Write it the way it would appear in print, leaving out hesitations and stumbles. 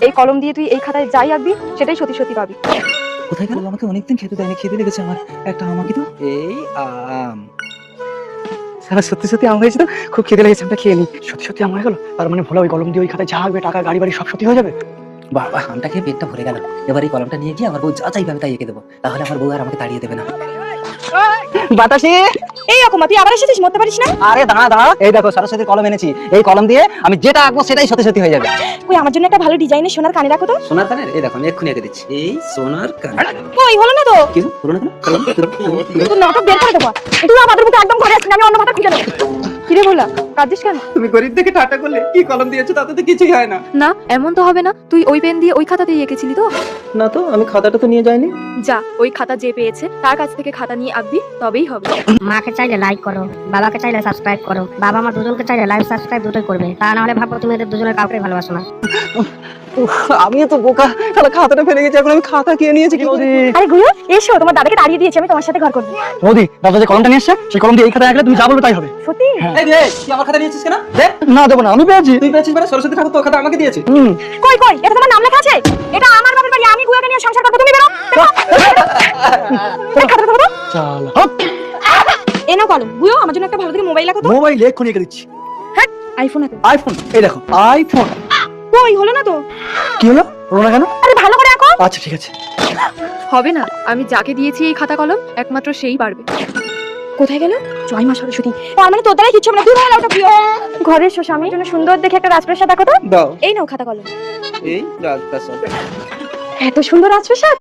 এই কলম দিয়ে তুই এই খাতায় যাই আঁকবি সেটাই সত্যি সত্যি পাবি। কোথায় গেল? আমাকে অনেকদিন খেতে দেয়নি, খেতে লেগেছে আমার। একটা আম আঁকি তো। এই আম। সারা সত্যি সত্যি আম হয়েছে তো, খুব খেতে লেগেছে, আমটা খেয়ে নি। সত্যি সত্যি আম হয়ে গেল, তার মানে ভোলা ওই কলম দিয়ে ওই খাতায় যা আঁকবে, টাকা গাড়ি বাড়ি সব সত্যি হয়ে যাবে। বাবা, আমটা খেয়ে পেটটা ভরে গেল। এবার এই কলমটা নিয়ে গিয়ে আমার বউ যা চাইবে আমি তাই এঁকে দেবো, তাহলে আমার বউ আর আমাকে তাড়িয়ে দেবে না। বাতাসে, এই রকম তুই আবার এসেছিস, মরতে পারিস না? আরে দাঁড়া দাঁড়া, এই দেখো সরস্বতীর কলম এনেছি। এই কলম দিয়ে আমি যেটা আঁকবো সেটাই সত্যি সত্যি হয়ে যাবে। ওই আমার জন্য একটা ভালো ডিজাইনের সোনার কানে রাখো তো। সোনার কানের, এই দেখো আমি এক্ষুনি এঁকে দিচ্ছি। এই সোনার কান। ওই হলো না তো, কি হলো না? কলম তুই নাটক বের করে দেবো। তুই আমাদের মুখে একদম ঘরে আসছিস, আমি অন্য মাথা খুঁজে নেবো। কিরে বলা, কাঁদছিস কেন? তুমি গরিব দেখে ঠাট্টা করলে, কি কলম দিয়েছো তাতে তো কিছুই হয় না। না এমন তো হবে না, তুই ওই পেন দিয়ে ওই খাতাতেই এঁকেছিলি তো? না তো, আমি খাতাটা তো নিয়ে যাইনি। যা, ওই খাতা যে পেয়েছে তার কাছ থেকে খাতা নিয়ে আঁকবি, তবেই হবে। মাকে চাইলে লাইক করো, বাবাকে চাইলে সাবস্ক্রাইব করো। বাবা মা দুজনকে চাইলে লাইক সাবস্ক্রাইব দুটোই করবে, তা না হলে ভাবো তুমি এদের দুজনের কাউকে ভালোবাসো না। আমিও তো বোকা, তাহলে খাতাটা ফেলে গেছি, এখন আমি খাতা কে নিয়েছি কি করে? আরে গুরু এসো, তোমার দাদাকে তাড়িয়ে দিয়েছি, আমি তোমার সাথে ঘর করবো। মোদি, দাদা যে কলমটা নিয়ে এসছে সেই কলম দিয়ে এই খাতায় আঁকলে তুমি যা বলবে তাই হবে। সত্যি? এই রে, তুই আমার খাতা নিয়েছিস কেন? দে। না দেবো না, আমি পেয়েছি। তুই পেয়েছিস মানে সরস্বতী ঠাকুর তোর খাতা আমাকে দিয়েছে। কই কই, এটা তোমার নাম লেখা আছে? এটা আমার বাবার বাড়ি, আমি গুয়াকে নিয়ে সংসার করবো, তুমি বেরো। এই খাতাটা ধরো। চল এ নাও কলম। গুয়ো আমার জন্য একটা ভালো দেখে মোবাইল রাখো তো। মোবাইল এক্ষুনি এঁকে দিচ্ছি। হ্যাঁ, আইফোন আছে। আইফোন, এই দেখো আইফোন। কই হলো না তো? কি হলো? হলো না কেন? আরে ভালো করে আঁকো। আচ্ছা ঠিক আছে। হবে না, আমি যাকে দিয়েছি এই খাতা কলম একমাত্র সেই পারবে। কোথায় গেল? জয় মা সরস্বতী। তার মানে তোর দ্বারা কিচ্ছু হবে না, তুই ভালো ওটা প্রিয়। ঘরের এসো, স্বামীর জন্য সুন্দর দেখে একটা রাজপ্রাসাদ আঁকো তো। দাও। এই নাও খাতা কলম। এই রাজপ্রাসাদ। এত সুন্দর রাজপ্রাসাদ